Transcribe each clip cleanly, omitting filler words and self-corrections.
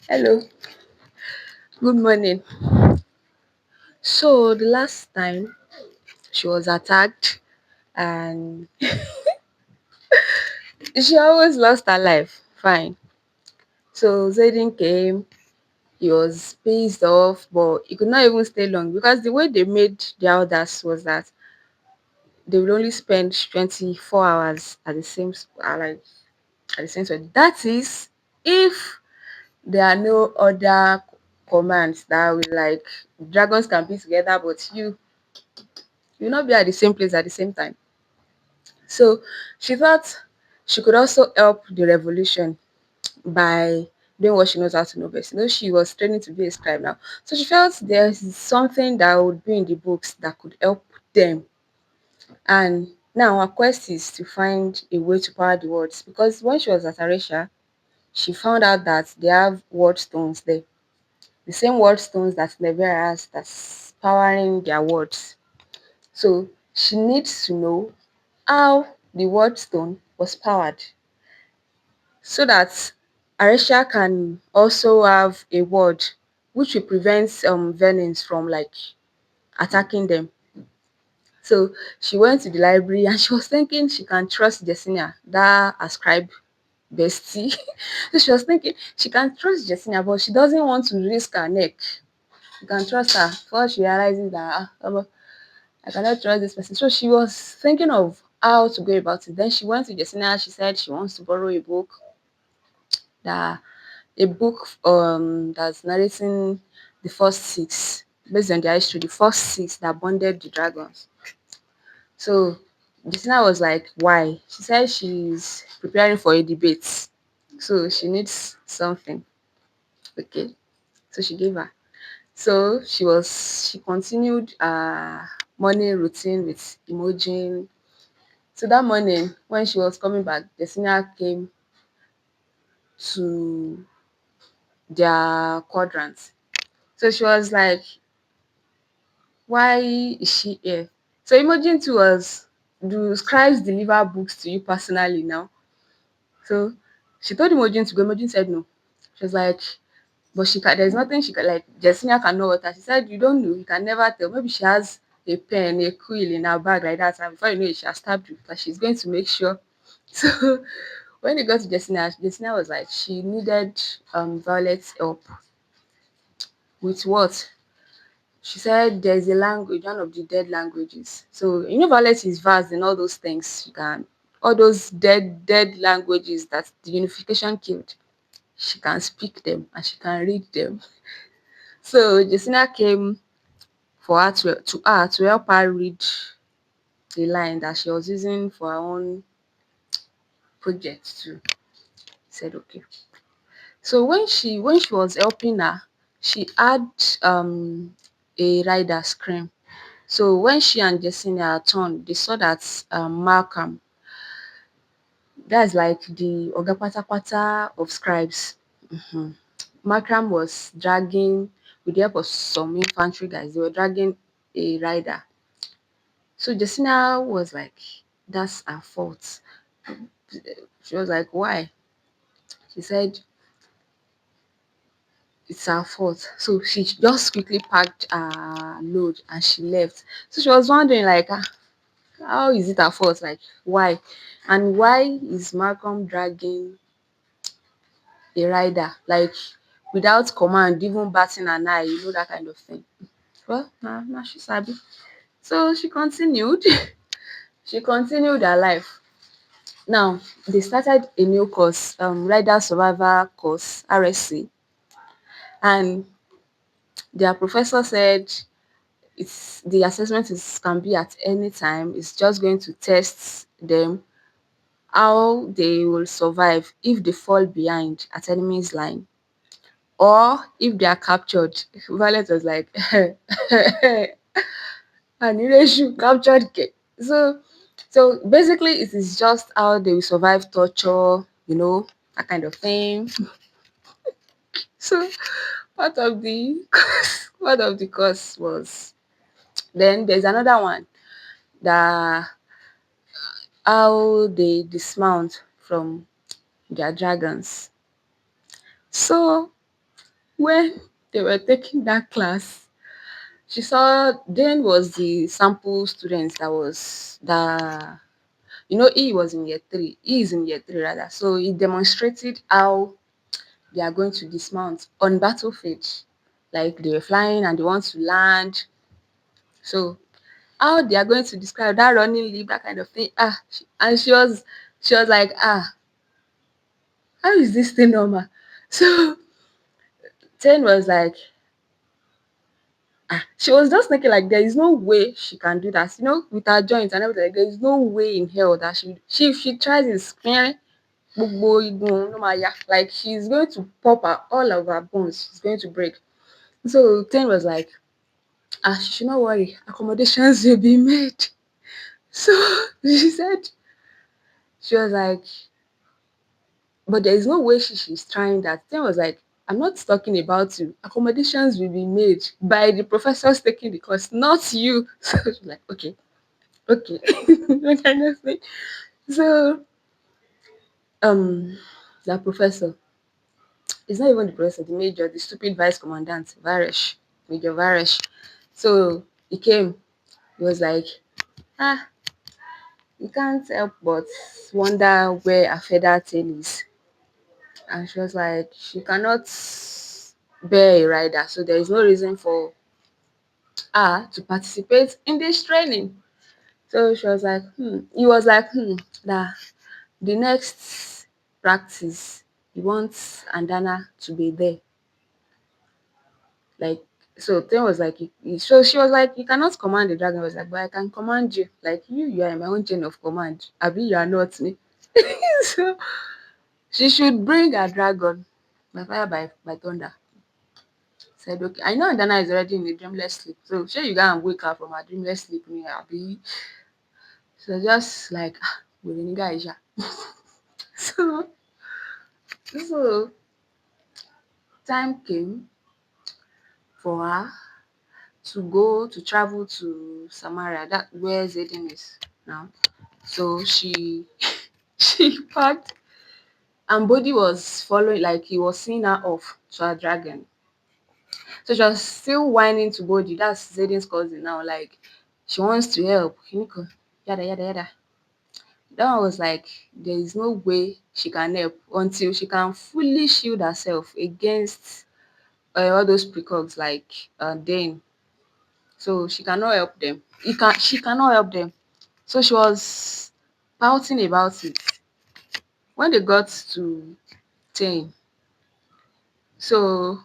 Hello, good morning. So the last time she was attacked and she always lost her life. Fine. So Zayden came, he was pissed off, but he could not even stay long because the way they made the others was that they would only spend 24 hours at the same like at the same spot. That is if there are no other commands that will like dragons can be together, but you will not be at the same place at the same time. So she thought she could also help the revolution by doing what she knows how to know best. You know, she was training to be a scribe now. So she felt there's something that would be in the books that could help them. And now her quest is to find a way to power the words. Because when she was at Aresha, she found out that they have word stones there. The same word stones that Nevera has that's powering their words. So she needs to know how the word stone was powered so that Aresha can also have a word which will prevent venins from like attacking them. So she went to the library and she was thinking she can trust Jessinia, that ascribe bestie. So she was thinking she can trust Jessinia, but she doesn't want to risk her neck. You can trust her. Before she realizes that I cannot trust this person. So she was thinking of how to go about it. Then she went to Jessinia. She said she wants to borrow that a book that's narrating the first six, based on their history, the first six that bonded the dragons. So Justina was like, why? She said she's preparing for a debate. So she needs something. Okay. So she gave her. So she continued morning routine with Imogen. So that morning when she was coming back, Justina came to their quadrant. So she was like, why is she here? So Imogen too was, do scribes deliver books to you personally now? So she told Imogen to go. Imogen said no. She was like, but there's nothing she can, like, Jessinia can know what her. She said, you don't know, you can never tell. Maybe she has a pen, a quill in her bag like that. And before you know it, she has stabbed you. But she's going to make sure. So when it got to Jessinia was like, she needed Violet's help with what? She said there's a language, one of the dead languages. So you know Violet is vast in all those things. She can all those dead languages that the unification killed. She can speak them and she can read them. So Jessina came for her to help her read the line that she was using for her own project too. Said okay. So when she was helping her, she had a rider scream. So when she and Jessenia turned, they saw that Malcolm, that's like the Oga Patapata of scribes. Malcolm was dragging, with the help of some infantry guys, they were dragging a rider. So Jessenia was like, that's her fault. She was like, why? She said, it's her fault. So she just quickly packed her load and she left. So she was wondering, like, how is it her fault? Like, why? And why is Malcolm dragging a rider? Like, without command, even batting an eye, that kind of thing. Well, nah, she sabi. So she continued. She continued her life. Now, they started a new course, Rider Survivor course, RSC. And their professor said it's the assessment is can be at any time. It's just going to test them how they will survive if they fall behind at enemy's line or if they are captured. Violet was like, Anireshu captured. So basically, it is just how they will survive torture, that kind of thing. So part of the part of the course was, then there's another one, that how they dismount from their dragons. So When they were taking that class, she saw then was the sample students that was the E was in year three. E is in year three rather. So he demonstrated how they are going to dismount on battlefield. Like they were flying and they want to land. So how they are going to describe that running leap, that kind of thing. And she was like, how is this thing normal? So Ten was like, she was just thinking like there is no way she can do that. With her joints and everything, like, there is no way in hell that if she tries it, gbogbo igun ló máa yá. Like she's going to pop her all of her bones. She's going to break. So Ten was like, she should not worry. Accommodations will be made. So she said, she was like, but there is no way she's trying that. Ten was like, I'm not talking about you. Accommodations will be made by the professors taking the course, not you. So she's like, okay, okay. That kind of thing. So um that professor, it's not even the professor, the major, the stupid vice commandant, Varrish, Major Varrish. So he came, he was like, ah, you can't help but wonder where a feather tail is. And she was like, she cannot bear a rider, so there is no reason for her to participate in this training. So she was like, he was like, that the next practice, he wants Andana to be there. Like, so Ten was like, so she was like, you cannot command the dragon. I was like, but I can command you. Like, you are in my own chain of command. Abi, you are not me. So she should bring a dragon by fire by thunder. Said, okay, I know Andana is already in a dreamless sleep. So sure you go and wake her from her dreamless sleep me, Abi. So just like with the Aisha. So so time came for her to travel to Samaria, that where Zayden is now. So she she packed and Bodhi was following, like he was seeing her off to her dragon. So she was still whining to Bodhi. That's Zayden's cousin now. Like she wants to help. Kiniko, yada yada yada. That one was like, there is no way she can help until she can fully shield herself against all those precogs like Dane. So she cannot help them. She cannot help them. So she was pouting about it. When they got to 10, so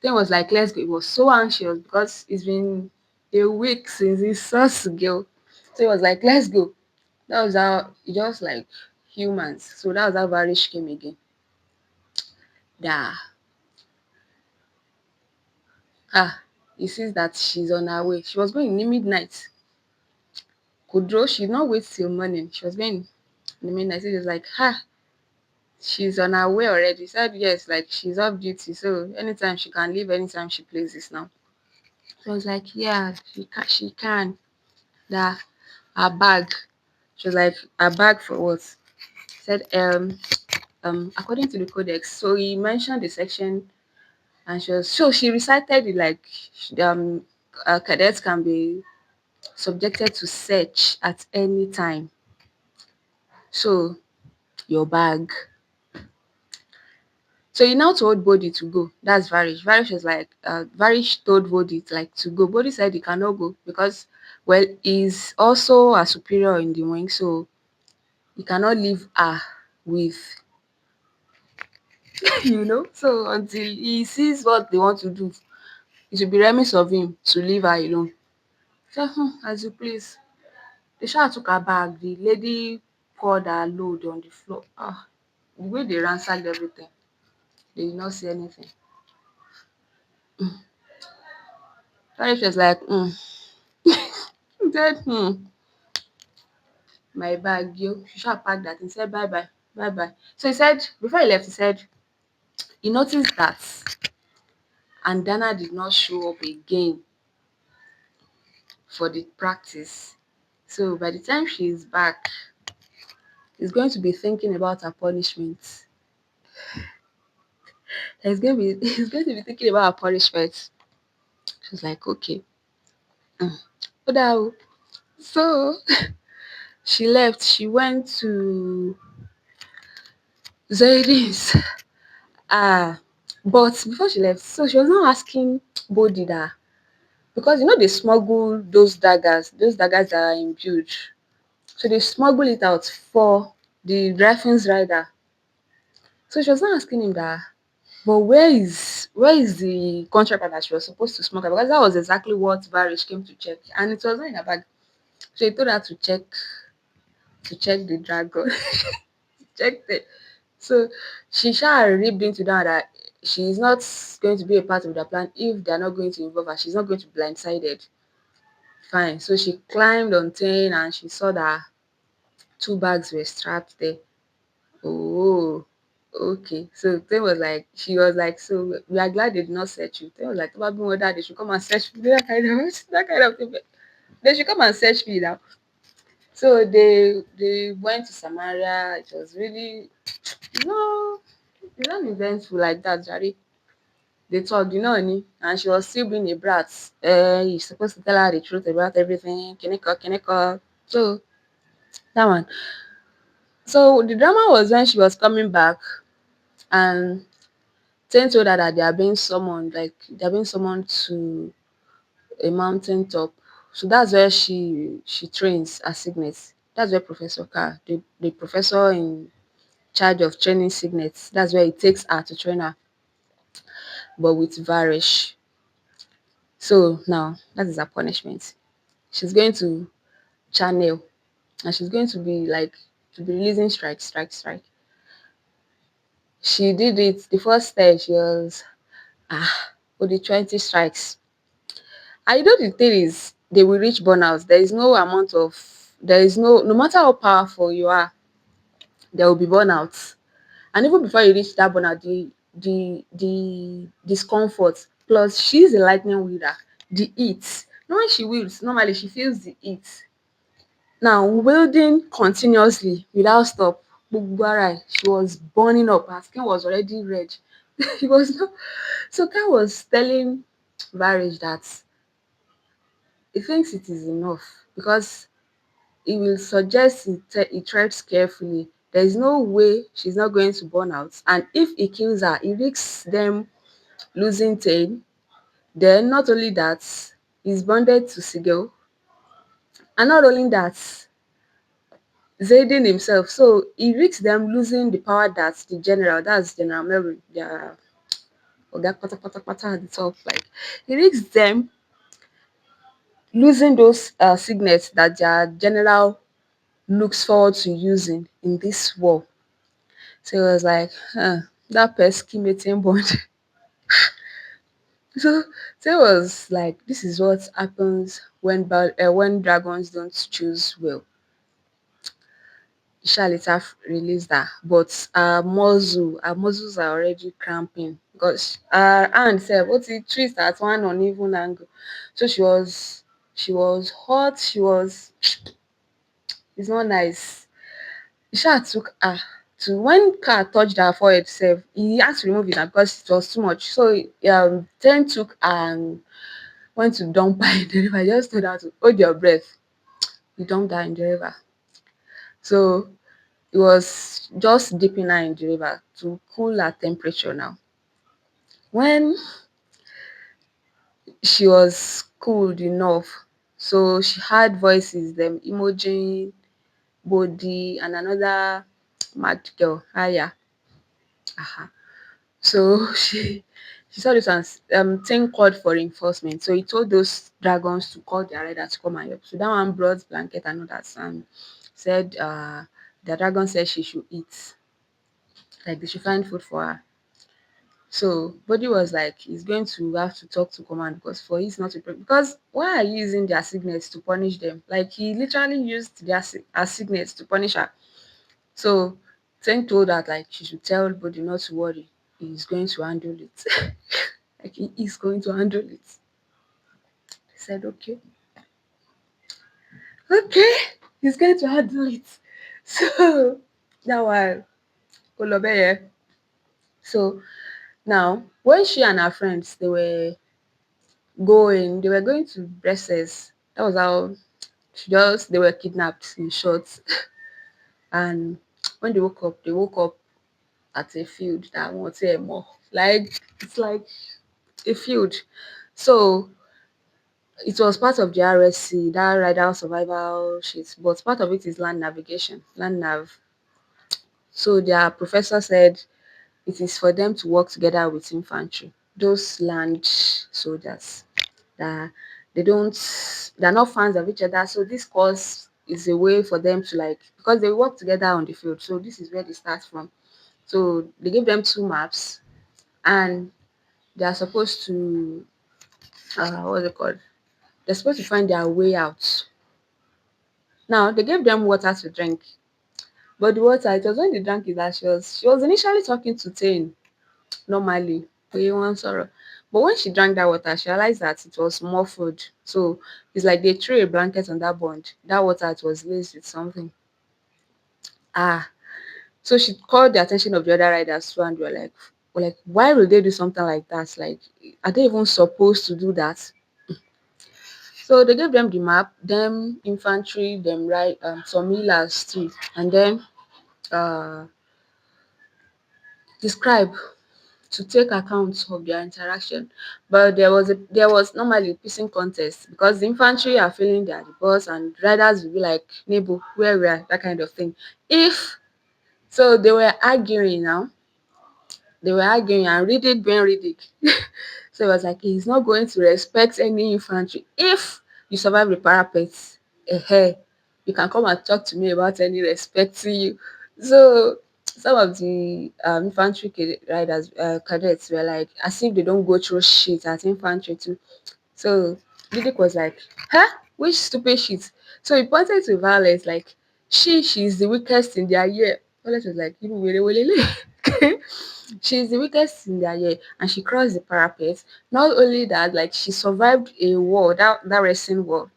Ten was like, let's go. He was so anxious because it's been a week since he saw girl. So he was like, let's go. That was how, just like humans. So that was how Varish came again. That he sees that she's on her way. She was going in the midnight. Kudro, she did not wait till morning. She was going in the midnight. So he was like, she's on her way already. He said yes, like she's off duty. So anytime she can leave, anytime she pleases now. So I was like, yeah, she can. That her bag. She was like, her bag for what? Said according to the codex. So he mentioned the section and she recited it like um cadets can be subjected to search at any time. So your bag. So he now told Bodhi to go. That's Varish. Varish was like, Varish told Bodhi like to go. Bodhi said he cannot go because, well, he's also a superior in the wing, so he cannot leave her with, So until he sees what they want to do, it will be remiss of him to leave her alone. So, as you please. They sha took her bag. The lady poured her load on the floor. The way they ransacked everything, they did not see anything. Tarish was like, He said, my bag, yo. She shall pack that. He said, bye bye, bye bye. So he said, before he left, he said, he noticed that Andana did not show up again for the practice. So by the time she is back, he's going to be thinking about her punishment. He's going to be he's going to be thinking about her punishment. She was like, okay. Mm. Ó dáa o. So she left. She went to Zaidin's. Ah, but before she left, so she was not asking Bodi that, because they smuggle those daggers that are imbued. So they smuggle it out for the Griffin's rider. So she was not asking him that, but where is the contract that she was supposed to smuggle? Because that was exactly what Varrish came to check, and it was not in her bag. So he told her to check the dragon. Checked it. So she sha ribbed into that she is not going to be a part of the plan if they are not going to involve her. She's not going to be blindsided. Fine. So she climbed on thing and she saw that two bags were strapped there. Oh, okay. So Thing was like, she was like, so we are glad they did not search you. Thing was like, probably more that they should come and search me. That kind of thing. They should come and search me now. So they went to Samaria. It was really, no, it's not eventful like that, Jare. They talked, Oni, and she was still being a brat. You're supposed to tell her the truth about everything. Kineko, kineko. So that one. So the drama was when she was coming back and Ten told her that they are being summoned, like they are being summoned to a mountain top. So that's where she trains as Signet. That's where Professor Carr, the professor in charge of training Signet, that's where he takes her to train her, but with Varish. So now that is her punishment. She's going to channel and she's going to be like to be releasing strike, strike, strike. She did it the first step, she was for the 20 strikes. And the thing is they will reach burnout. There is no matter how powerful you are, there will be burnout. And even before you reach that burnout, the discomfort plus she's a lightning wielder, the heat. Now when she wields, normally she feels the heat. Now wielding continuously without stop, gbogbo ara ẹ̀, she was burning up. Her skin was already red. She was not. So Kai was telling Varish that he thinks it is enough because he will suggest he treads carefully. There is no way she's not going to burn out. And if he kills her, he risks them losing Tain. Then not only that, he's bonded to Sigel. And not only that, Zaydin himself. So he risks them losing the power that the general, that's General Melvin, their Oga Pata at the top. Like he risks them losing those signets that their general looks forward to using in this war. So it was like, that pesky bond. so so it was like, this is what happens when dragons don't choose well. Isha later released her, but her muscles are already cramping because her hand sef ó ti twist at one uneven angle. So she was hot, it's not nice. E took her to when car touched her forehead sef, he had to remove it na because it was too much. So Ten took her and went to dump her in the river. He just told her to hold your breath. He dumped her in the river. So he was just dipping her in the river to cool her temperature now. When she was cooled enough, so she heard voices, them Imogen, Body, and another mad girl, Aya. So she saw this and thing called for reinforcement. So he told those dragons to call their rider to come and help. So that one brought blanket and others and said the dragon said she should eat. Like they should find food for her. So Body was like, he's going to have to talk to command because for he's not to because why are you using their signets to punish them? Like he literally used her signets to punish her. So Tank told her like she should tell Body not to worry. He's going to handle it. Like he is going to handle it. He said, okay, okay, he's going to handle it. So that one, Olobeye. So Now, when she and her friends they were going to Brussels. That was how they were kidnapped in short. And when they woke up at a field that won't say more. Like it's like a field. So it was part of the RSC, that rider survival sheet, but part of it is land navigation, land nav. So their professor said it is for them to work together with infantry, those land soldiers that they're not fans of each other. So this course is a way for them to like because they work together on the field. So this is where they start from. So they gave them two maps and they are supposed to what's it called? They're supposed to find their way out. Now they gave them water to drink, but the water it was when they drank it that she was initially talking to Tane normally, pé wọ́n ń sọ̀rọ̀. But when she drank that water, she realized that it was more food. So it's like they threw a blanket on that bond. That water it was laced with something. Ah, so she called the attention of the other riders too, and were like, why would they do something like that? Like, are they even supposed to do that? So they gave them the map, them infantry, them right, some healers too, and then uh, describe to take account of their interaction. But there was normally pissing contest because the infantry are feeling they are the boss and riders will be like, Nebo, where we are, that kind of thing. If so they were arguing now. They were arguing and Riddick being Riddick. So it was like he's not going to respect any infantry. If you survive the parapet, eh, you can come and talk to me about any respecting you. So some of the infantry riders, cadets were like, as if they don't go through shit at infantry too. So Riddick was like, huh? Which stupid shit? So he pointed to Violet like, she's the weakest in their year. Violet was like, "Iru were welele." She's the weakest in their year and she crossed the parapet. Not only that, like she survived a war, that wrestling war,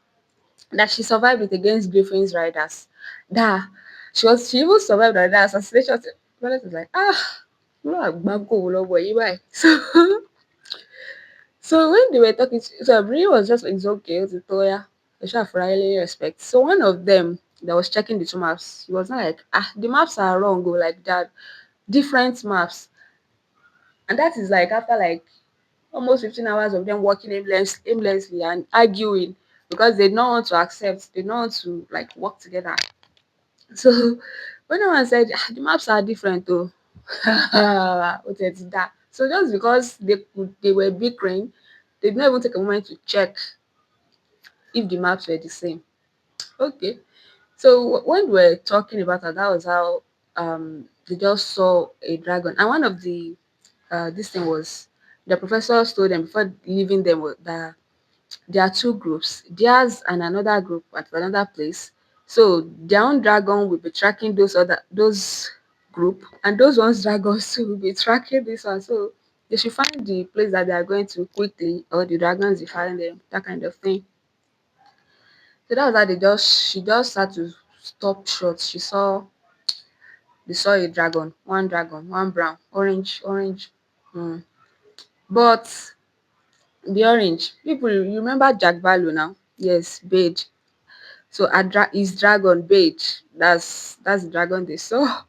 that she survived it against Griffin's riders. That she even survived that assassination. Violet was like, irú àgbákò wo lọmọ yìí báyìí. So when they were talking, so Brie was just like, it's okay, it's Toya. They should have really respect. So one of them that was checking the two maps, he was not like, the maps are wrong, go like that, different maps. And that is like after like almost 15 hours of them working aimlessly and arguing because they don't want to accept, they don't want to like work together. So when one said the maps are different though, what is that? So just because they were bickering, they did not even take a moment to check if the maps were the same. Okay. So when we were talking about it, that was how they just saw a dragon. And one of the this thing was the professor told them before leaving them that there are two groups, theirs and another group at another place. So their own dragon will be tracking those group, and those ones dragons too will be tracking this one. So they should find the place that they are going to quickly, or the dragons will find them, that kind of thing. So that was how she just had to stop short. They saw a dragon, one brown, orange. Hmm. But the orange, people, you remember Jack Barlow now? Yes, beige. So his dragon beige. That's the dragon they saw.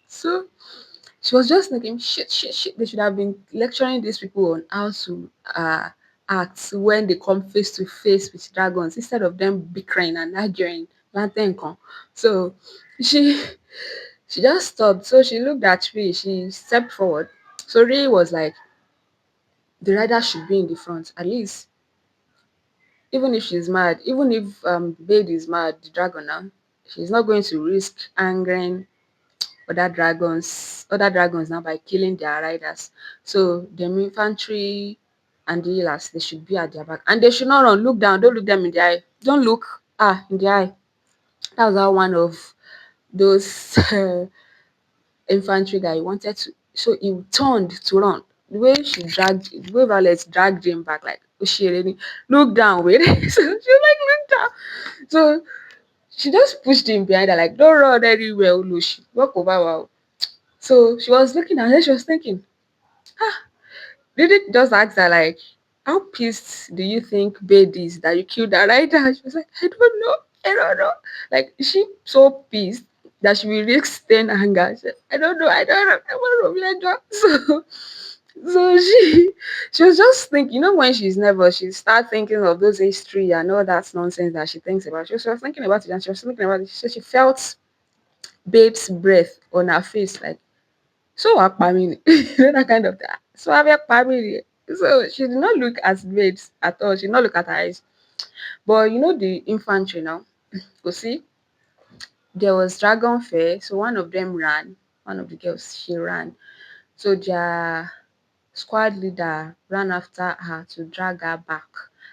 So she was just thinking, shit. They should have been lecturing these people on how to act when they come face to face with dragons instead of them bickering and arguing. Lantern kan. So she she just stopped. So she looked at Ree, she stepped forward. So Ree was like, the rider should be in the front. At least, even if she's mad, even if Bade is mad, the dragon now, she's not going to risk angering other dragons now by killing their riders. So the infantry and the healers, they should be at their back. And they should not run. Look down, don't look them in the eye. Don't look in the eye. That was how one of those infantry guy wanted to, so he turned to run. The way Violet dragged him back, like, oh shit, Reni, look down, wait. So she was like, look down. So she just pushed him behind her, like, don't run anywhere, Olushi. Walk over. Wow. So she was looking at her, she was thinking, Did it just ask her like, how pissed do you think Bade is that you killed her right now? She was like, I don't know. I don't know. Like, is she so pissed that she will risk staying anger? She said, I don't know. I don't know. I want to be like so she was just thinking, when she's nervous, she start thinking of those history and all that nonsense that she thinks about. She was thinking about it and she was thinking about it. She said she felt Babe's breath on her face, like, so what ni? That kind of thing. So I family. So she did not look at Babe's at all. She did not look at her eyes. But the infantry now, go see, there was dragon fair. So one of them ran, one of the girls, she ran. So their squad leader ran after her to drag her back.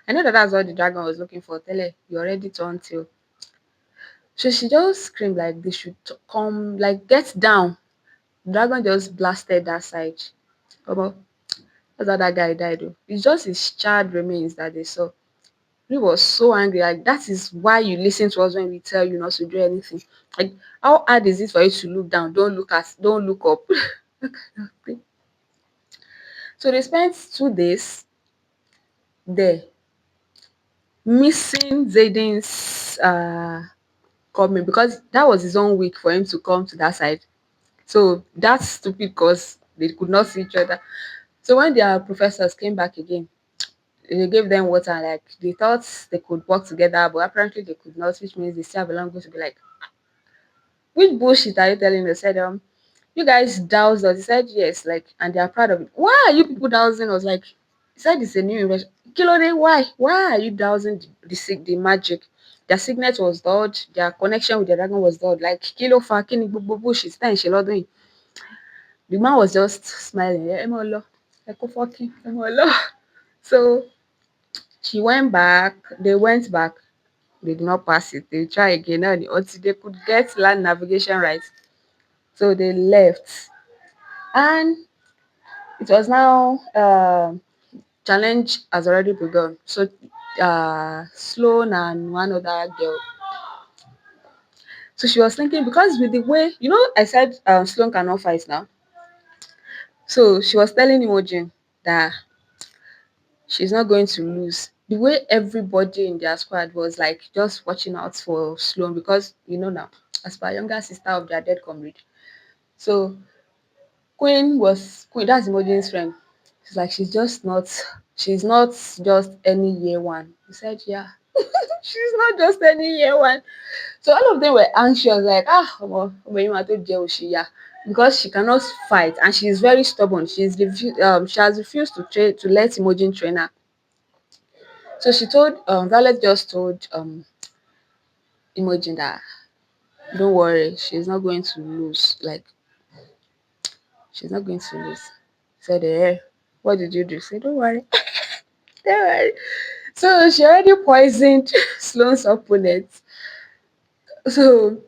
I know that that's what the dragon was looking for. Tell her, you already turned tail. So she just screamed like they should come, like get down. Dragon just blasted that side. Omo, that's how that guy died though. It's just his charred remains that they saw. He was so angry. Like, that is why you listen to us when we tell you not to do anything. Like, how hard is it for you to look down? Don't look up. That kind of thing. So they spent 2 days there, missing Zayden's coming, because that was his own week for him to come to that side. So that's stupid because they could not see each other. So when their professors came back again, they gave them water, like they thought they could work together, but apparently they could not, which means they still have a long way to be like, which bullshit are you telling us? Said, you guys doused us. He said yes, like, and they are proud of it. Why are you people dousing us? Like, he said it's a new invention. Kilode, why? Why are you dousing the magic? Their signet was dodged, their connection with the dragon was dodged. Like, kilo fa kini bullshit. Then she doing. The man was just smiling. Yeah, Emolo. Eko fucking Emolo. So she went back, they went back, they did not pass it. They try again until they could get land navigation right. So they left. And it was now challenge has already begun. So Sloan and one other girl. So she was thinking, because with the way, I said Sloan cannot fight now. So she was telling Imogen that she's not going to lose. The way everybody in their squad was like just watching out for Sloan, because now, as per younger sister of their dead comrade. So Queen, that's Imogen's friend. She's not just any year one. He said, yeah, she's not just any year one. So all of them were anxious, like, omo to jẹ òṣì yà, because she cannot fight and she is very stubborn. She has refused to let Imogen train her. So she told Violet just told Imogen that don't worry, she's not going to lose. Like, she's not going to lose. Said, what did you do? Say, don't worry, don't worry. So she already poisoned Sloan's opponent. So,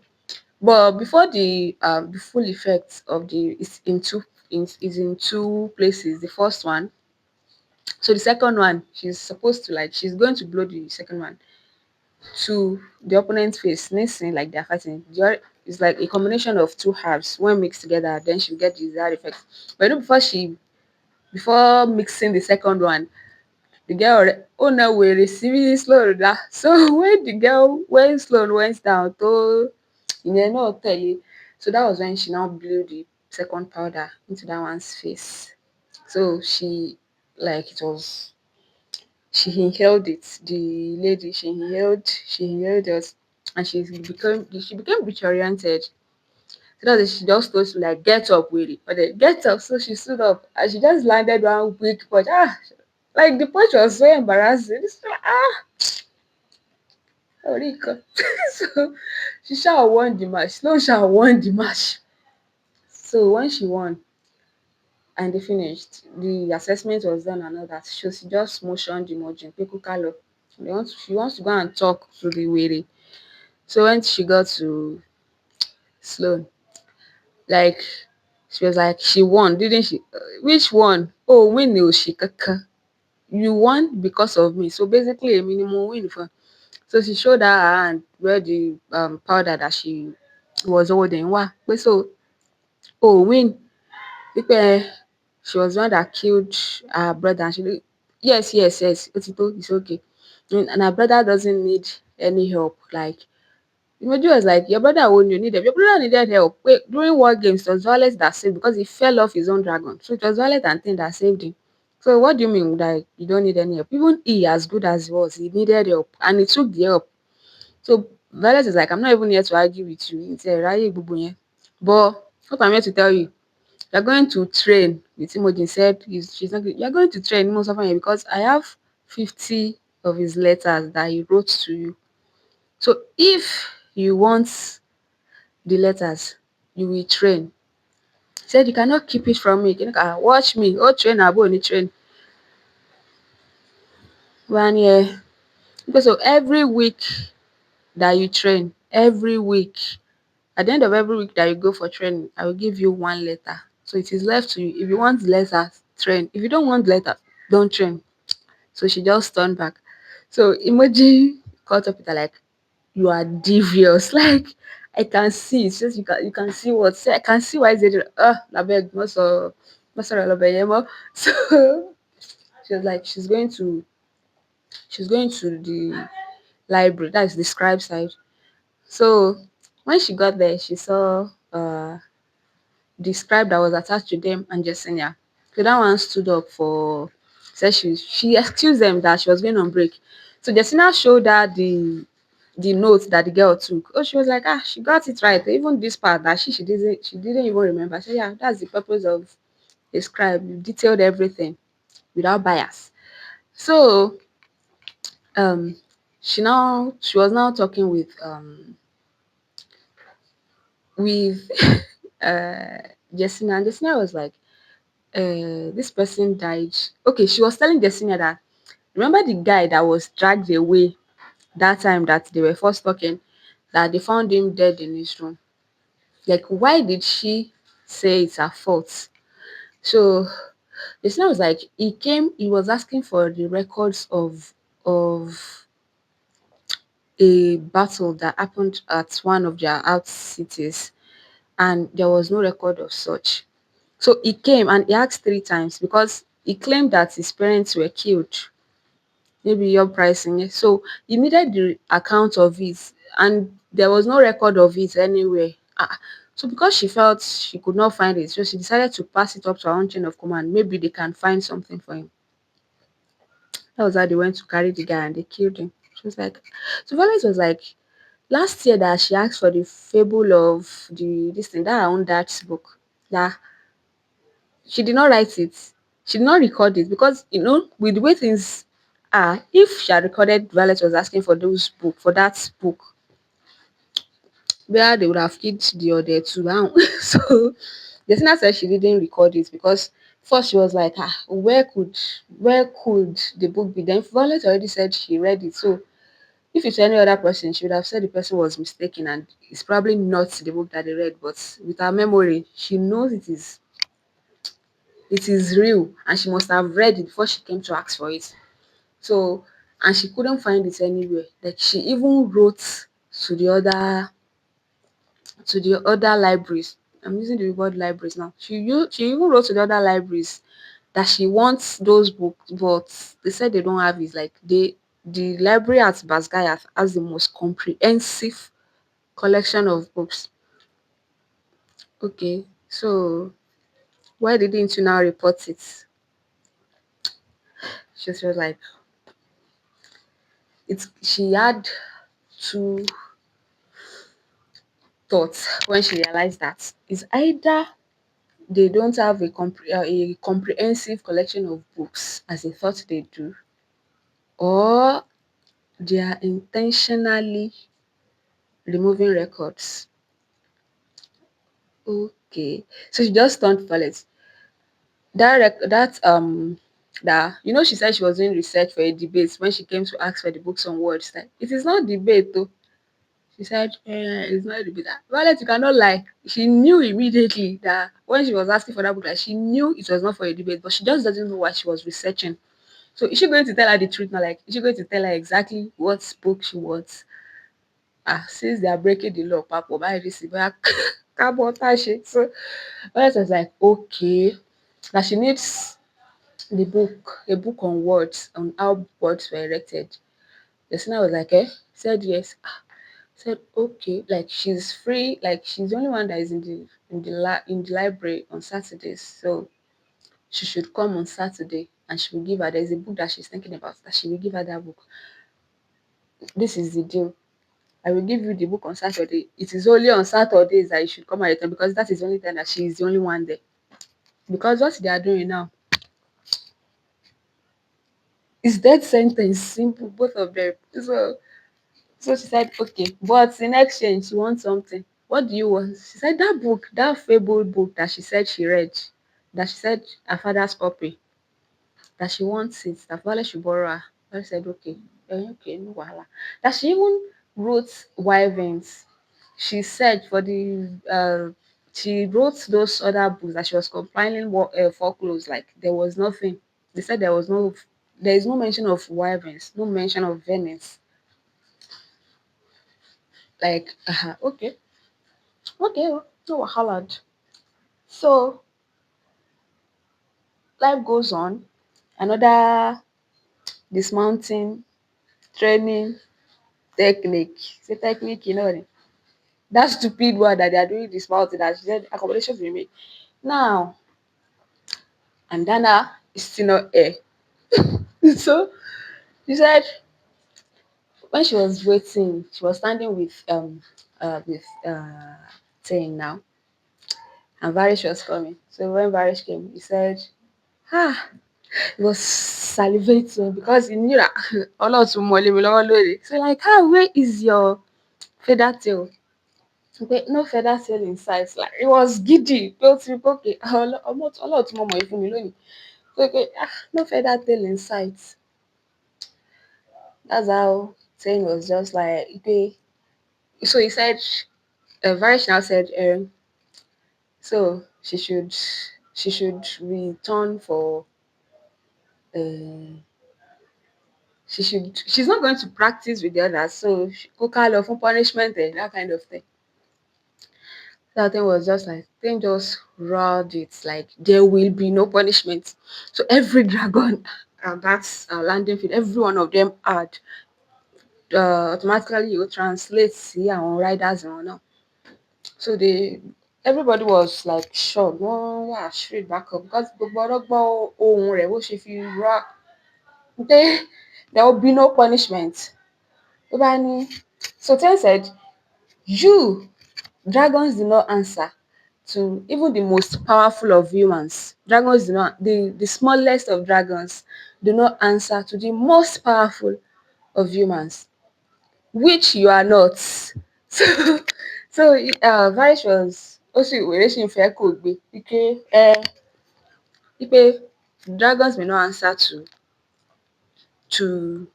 but before the full effect of is in two places. The first one, so the second one, she's going to blow the second one to the opponent's face. Next thing, like they're fighting. It's like a combination of two herbs. When mixed together, then she'll get the desired effect. But before mixing the second one, the girl oh no we receiving slow that. So when Sloan went down to not tell you. So that was when she now blew the second powder into that one's face. So she inhaled it. The lady she inhaled it, and she became disoriented. So that she just told to like get up with it. But then get up. So she stood up and she just landed one weak punch. Like the punch was so embarrassing. It's like, Orika. So she shall won the match. Slow shall won the match. So when she won and they finished, the assessment was done and all that. So she just motioned Imogen, Peku Kalo. She wants to go and talk to the weary. So when she got to Sloan, like she was like, she won, didn't she? Which one? Oh, win no she kaka. You won because of me. So basically a minimum win for. So she showed her hand where the powder that she was holding. Wow. So, oh, win. Pípẹ́ She was the one that killed her brother and yes, yes, yes, Otito, it's okay. And her brother doesn't need any help. Like Imoji was like, your brother won't you need help. Your brother needed help. Wait, during war games, it was Violet that saved because he fell off his own dragon. So it was Violet and Thing that saved him. So what do you mean that you don't need any help? Even he, as good as he was, he needed help and he took the help. So Violet is like, I'm not even here to argue with you. It's a ráyè gbogbo yẹn. But what I'm here to tell you, you're going to train with Imogen said she's not you're going to train most of because I have 50 of his letters that he wrote to you. So if you want the letters, you will train. He said you cannot keep it from me. You can watch me. Oh train abo ni train. One year. Because so every week that you train, every week, at the end of every week that you go for training, I will give you one letter. So it is left to you. If you want the letters, train. If you don't want the letter, don't train. So she just turned back. So Emoji caught up with her like, you are devious. Like I can see. It's just you can see what say. I can see why they did labeg most of So she was like, she's going to the library, that's the scribe side. So when she got there, she saw the scribe that was attached to them and Jessenia. So that one stood up for said she excused them that she was going on break. So Jessenia showed her the note that the girl took. Oh, she was like, she got it right. Even this part that she didn't even remember. I said, yeah, that's the purpose of a scribe. You detailed everything without bias. So um she was now talking with Jessenia, and Jessenia was like, this person died. Okay, she was telling Jessenia that remember the guy that was dragged away that time that they were first talking, that they found him dead in his room. Like, why did she say it's her fault? So Jessenia was like, he was asking for the records of a battle that happened at one of their out cities, and there was no record of such. So he came and he asked 3 times because he claimed that his parents were killed, maybe your pricing. So he needed the account of it, and there was no record of it anywhere. So because she felt she could not find it, so she decided to pass it up to her own chain of command. Maybe they can find something for him. That was how they went to carry the guy and they killed him. She was like, so Violet was like, last year that she asked for the fable of the this thing, that her own dad's book. That she did not write it. She did not record it because with the way things are, if she had recorded Violet was asking for that book, where they would have killed the other two now. So Jessina said she didn't record it because first she was like, where could the book be? Then Violet already said she read it. So if it's any other person, she would have said the person was mistaken and it's probably not the book that they read. But with her memory, she knows it is real and she must have read it before she came to ask for it. So and she couldn't find it anywhere. Like she even wrote to the other libraries. I'm using the word libraries now. She even wrote to the other libraries that she wants those books, but they said they don't have it. Like the library at Basgaya has the most comprehensive collection of books. Okay, so why didn't you now report it? She was like, she had two thoughts when she realized that it's either they don't have a comprehensive collection of books as they thought they do, or they are intentionally removing records. Okay, so she just turned toilet. That she said she was doing research for a debate when she came to ask for the books on words. Like it is not debate though. She said, it's not a debate. Violet, you cannot lie. She knew immediately that when she was asking for that book, like she knew it was not for a debate, but she just doesn't know what she was researching. So is she going to tell her the truth now? Like, is she going to tell her exactly what book she wants? Since they are breaking the law, Papa, buy this, buy carbon shit. So Violet was like, okay. that she needs a book on words, on how words were erected. The sinner was like, eh? Said yes. Said okay, like she's free, like she's the only one that is in the library on Saturdays, so she should come on Saturday and she will give her. There's a book that she's thinking about that she will give her that book. This is the deal. I will give you the book on Saturday. It is only on Saturdays that you should come at a time because that is the only time that she is the only one there. Because what they are doing now is death sentence, simple, both of them. So she said, okay, but in exchange, she wants something. What do you want? She said, that book, that fabled book that she said she read, that she said her father's copy, that she wants it, that Vale should borrow her. Vale said, okay, okay, no wahala. That she even wrote Wyverns. She said she wrote those other books that she was compiling folklores, like there was nothing. They said there is no mention of Wyverns, no mention of Venice. Like, okay. Okay, oh, no wahala. So life goes on. Another dismounting training technique. Say technique, you know what? That stupid one that they are doing dismounting that she said accommodation will be made. Now, and Dana is still not here. So she said when she was waiting, she was standing with saying now, and Varish was coming. So when Varish came, he said, ah, he was salivating because he knew that Ọlọ́run tún mọ lé mi lọ́wọ́ lónìí. So like, where is your feather tail? Pé no feather tail in sight. Like it was giddy. Pé ó ti rí pé okay, Ọlọ́run tún mọ ọmọ yìí fún mi lónìí. So okay, no feather tail in sight. That's how Tain was just like, pé. So he said, Varish now said, so she should return for uh, she's not going to practice with the others, so kó ká lọ fún punishment that kind of thing. That thing was just like thing just roared it like there will be no punishment. So every dragon that's landing field, every one of them had automatically you translate sí àwọn riders wọn náà. So everybody was like shocked, wọ́n wà straight back up because gbogbo ọ̀rọ̀ gbọ́ ohùn rẹ̀ bó ṣe fi rá pé there will be no punishment. Ló bá ní, so Ten said, you dragons do not answer to even the most powerful of humans. Dragons do not, the smallest of dragons do not answer to the most powerful of humans, which you are not. So, so Varish was ó sì wèrè sì ń fẹ́ kò gbé wípé dragons may not answer to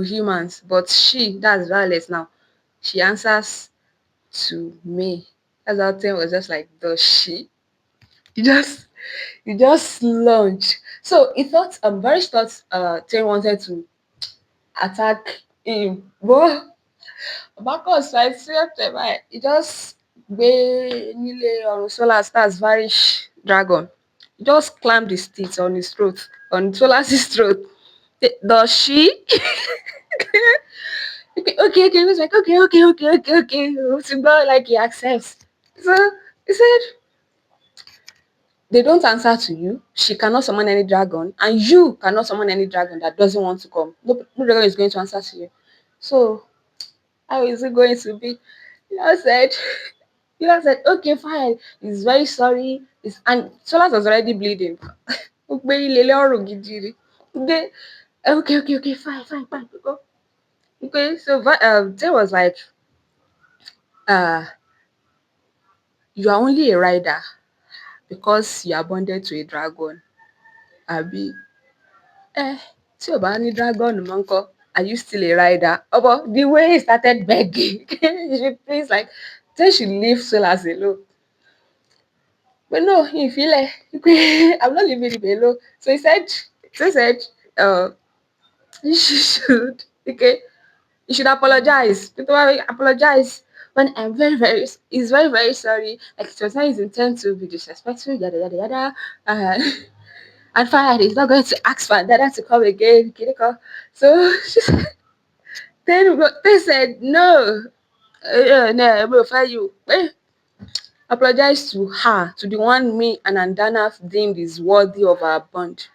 humans, but she, that's Violet now, she answers to me. That's how Ten was just like, does she? You just launch. So he thought Varish thought Ten wanted to attack him. But Marcus, I swear to my he just gbé nílé ọrùn Solar Stars Varish dragon. He just clamped his teeth on his throat, on Solar's throat. Does she? Okay, he was like, okay. To go like he accepts. So he said, they don't answer to you. She cannot summon any dragon, and you cannot summon any dragon that doesn't want to come. No dragon is going to answer to you. So how is it going to be? You know, said, okay, fine. He's very sorry. And Solas was already bleeding. Ó gbé ilé lọ́rùn gidi ni. They, okay, fine. Go. Okay, so there was like, uh, you are only a rider because you are bonded to a dragon. Àbí? Tí ò bá ní dragon mọ́ ńkọ́? Are you still a rider? Omo, the way he started begging, you should please like, they should leave Solas alone. But no, ìfilẹ̀ pé I'm not leaving him alone. So he said, uh, you should, okay, you should apologize. Tó bá fẹ́ apologize when I'm very, very, he's very, very sorry. Like it was not his intent to be disrespectful, yada, yada, yada. Uh, and finally, he's not going to ask for Dada to come again. Kiriko. So then they said, no, no, I will fire you. Apologize to her, to the one me and Andana deemed is worthy of our bond.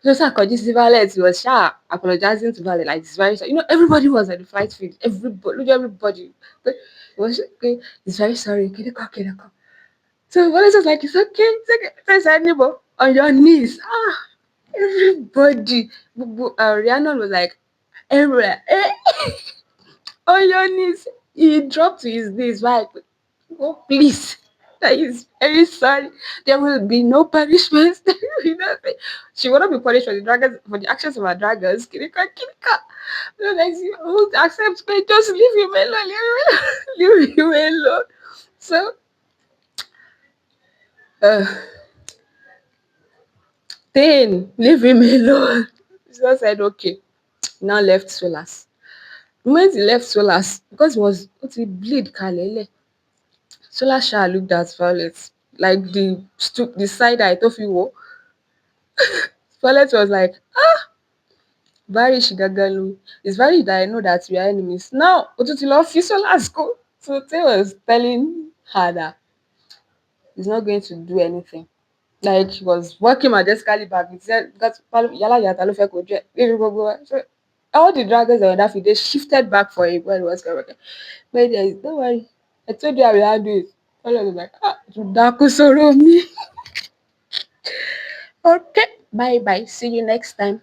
So Sakoji see Violet, he was apologizing to Violet, like it's very sorry. You know, everybody was at the flight field. Everybody, look at everybody. So, he was okay, he's very sorry. Kiriko, Kiriko. So Violet was like, it's okay, it's okay. So I said, Nibo, on your knees. Everybody. Rhiannon was like, everywhere. On your knees. He dropped to his knees. Like, oh, please. That is very sorry. There will be no punishments. There will be nothing. She will not be punished for the dragons, for the actions of our dragons. Kirika, Kirika. No, like, you won't accept me. Just leave him alone. Leave him alone. So, uh, then leave him alone. She just said, okay. Now left Solas. The moment he left Solas, because he was ó ti bleed kalẹ̀ lẹ̀, Solas looked at Violet like the side eye tó fi wò ó. Violet was like, Varrish gangan ló, it's Varrish that I know that we are enemies. Now ó tún ti lọ fi Solas kún. So Tay was telling her that he's not going to do anything. Like he was walking majestically back. He said, because Yala Yata ló fẹ́ kojú ẹ̀. Níbi gbogbo wa. So all the dragons that were that field, they shifted back for him when he was coming. But there is, don't worry. I told you I will handle it. All of them like, Daku Soro me. Okay, bye bye. See you next time.